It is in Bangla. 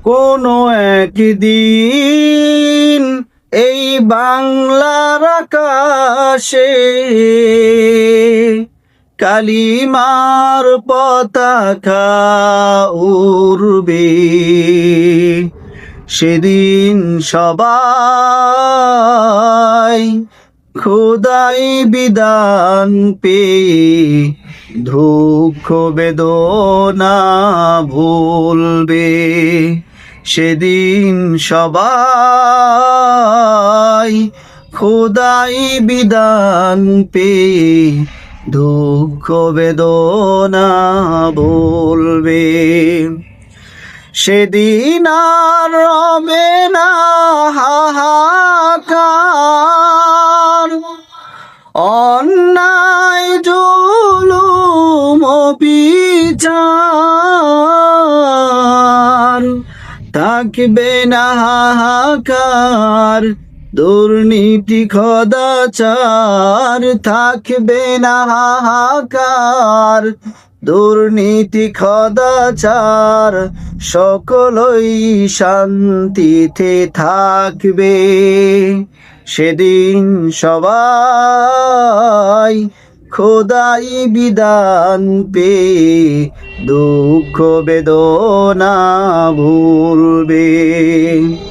কোনো একদিন এই বাংলার আকাশে কালিমার পতাকা উড়বে। সেদিন সবাই খোদাই বিধান পেয়ে দুঃখ বেদনা ভুলবে। সেদিন সবাই খোদাই বিধান পেয়ে দুঃখ বেদনা ভুলবে। সেদিন আর রবে না হাহাকার, অন্যায় জুলুম বিচার। থাকবে না হাহাকার, দুর্নীতি কদাচার। থাকবে না হাহাকার, দুর্নীতি কদাচার। সকলই শান্তিতে থাকবে। সেদিন সবাই খোদাই বিধান পেয়ে দুঃখ বেদনা ভুলবে।